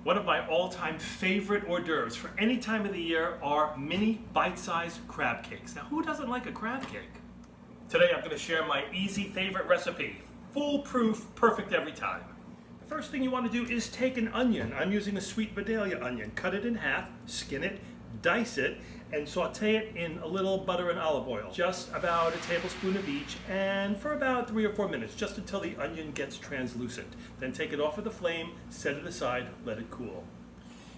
One of my all-time favorite hors d'oeuvres for any time of the year are mini bite-sized crab cakes. Now, who doesn't like a crab cake? Today I'm going to share my easy favorite recipe. Foolproof, perfect every time. The first thing you want to do is take an onion. I'm using a sweet Vidalia onion. Cut it in half, skin it, dice it, and saute it in a little butter and olive oil. Just about a tablespoon of each, and for about 3 or 4 minutes, just until the onion gets translucent. Then take it off of the flame, set it aside, let it cool.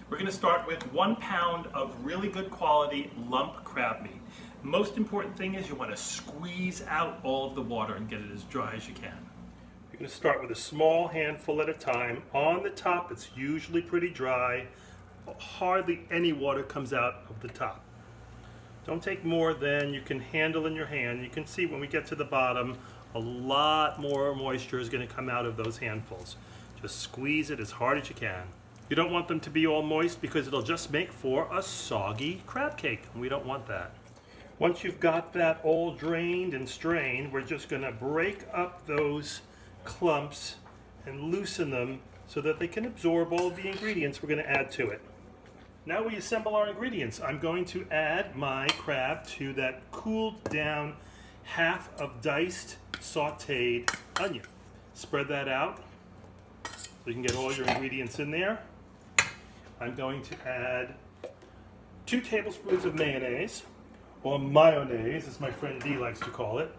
We're going to start with 1 pound of really good quality lump crab meat. Most important thing is you want to squeeze out all of the water and get it as dry as you can. You're going to start with a small handful at a time. On the top, it's usually pretty dry. Hardly any water comes out of the top. Don't take more than you can handle in your hand. You can see when we get to the bottom, a lot more moisture is going to come out of those handfuls. Just squeeze it as hard as you can. You don't want them to be all moist because it'll just make for a soggy crab cake, and we don't want that. Once you've got that all drained and strained, we're just going to break up those clumps and loosen them so that they can absorb all of the ingredients we're going to add to it. Now we assemble our ingredients. I'm going to add my crab to that cooled down half of diced sauteed onion. Spread that out so you can get all your ingredients in there. I'm going to add 2 tablespoons of mayonnaise, or mayonnaise as my friend Dee likes to call it.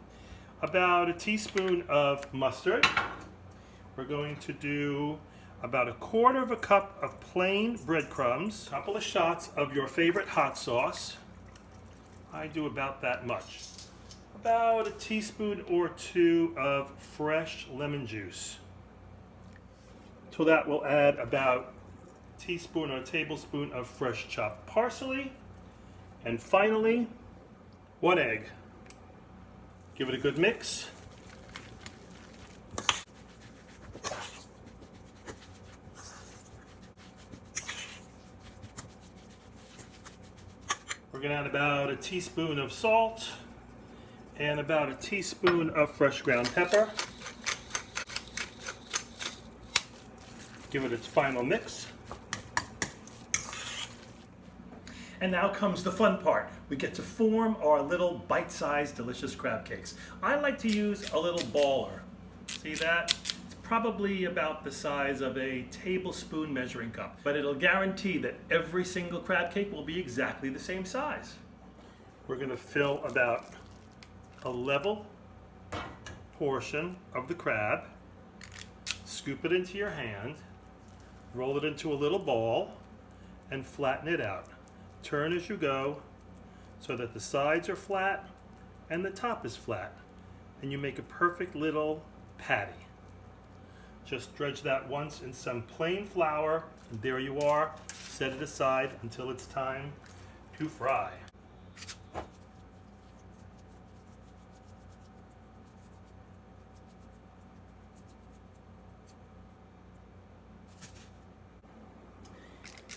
About a teaspoon of mustard. We're going to do about 1/4 cup of plain breadcrumbs, a couple of shots of your favorite hot sauce. I do about that much. About a teaspoon or 2 of fresh lemon juice. To that we'll add about a teaspoon or a tablespoon of fresh chopped parsley. And finally, 1 egg. Give it a good mix. We're going to add about a teaspoon of salt and about a teaspoon of fresh ground pepper. Give it its final mix. And now comes the fun part. We get to form our little bite-sized delicious crab cakes. I like to use a little baller. See that? Probably about the size of a tablespoon measuring cup, but it'll guarantee that every single crab cake will be exactly the same size. We're going to fill about a level portion of the crab, scoop it into your hand, roll it into a little ball, and flatten it out. Turn as you go so that the sides are flat and the top is flat, and you make a perfect little patty. Just dredge that once in some plain flour, and there you are. Set it aside until it's time to fry.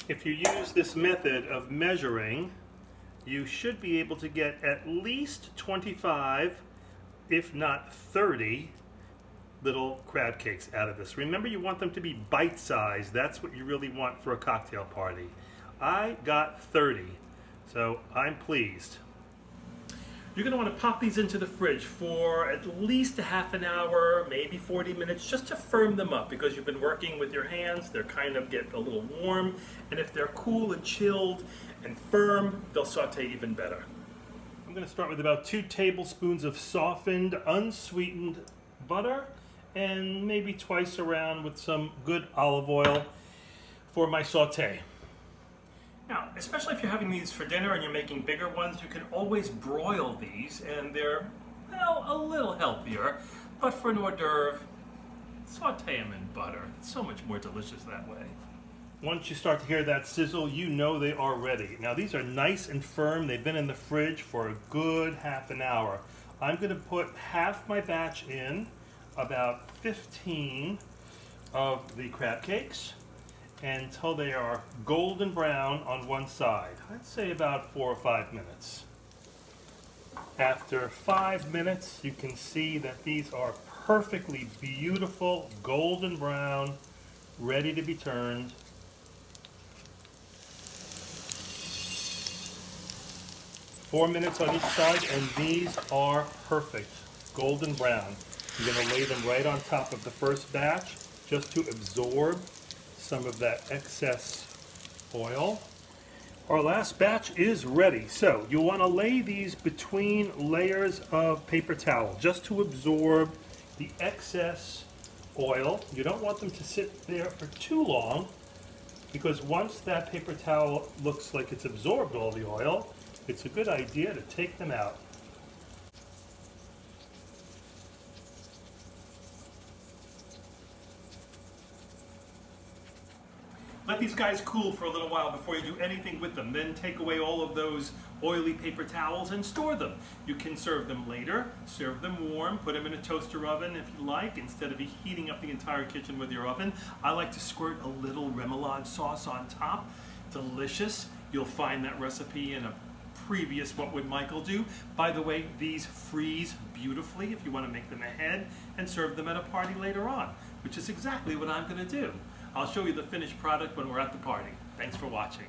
If you use this method of measuring, you should be able to get at least 25, if not 30, little crab cakes out of this. Remember, you want them to be bite-sized. That's what you really want for a cocktail party. I got 30, so I'm pleased. You're going to want to pop these into the fridge for at least a half an hour, maybe 40 minutes, just to firm them up, because you've been working with your hands. They're kind of get a little warm, and if they're cool and chilled and firm, they'll saute even better. I'm going to start with about 2 tablespoons of softened, unsweetened butter, and maybe twice around with some good olive oil for my saute. Now, especially if you're having these for dinner and you're making bigger ones, you can always broil these, and they're, well, a little healthier. But for an hors d'oeuvre, saute them in butter. It's so much more delicious that way. Once you start to hear that sizzle, you know they are ready. Now, these are nice and firm. They've been in the fridge for a good half an hour. I'm going to put half my batch in, about 15 of the crab cakes, until they are golden brown on one side. I'd say about 4 or 5 minutes. After 5 minutes, you can see that these are perfectly beautiful golden brown, ready to be turned. 4 minutes on each side, and these are perfect, golden brown. You're going to lay them right on top of the first batch just to absorb some of that excess oil. Our last batch is ready. So you want to lay these between layers of paper towel just to absorb the excess oil. You don't want them to sit there for too long, because once that paper towel looks like it's absorbed all the oil, it's a good idea to take them out. Let these guys cool for a little while before you do anything with them. Then take away all of those oily paper towels and store them. You can serve them later, serve them warm, put them in a toaster oven if you like, instead of heating up the entire kitchen with your oven. I like to squirt a little remoulade sauce on top. Delicious. You'll find that recipe in a previous What Would Michael Do. By the way, these freeze beautifully if you want to make them ahead and serve them at a party later on, which is exactly what I'm going to do. I'll show you the finished product when we're at the party. Thanks for watching.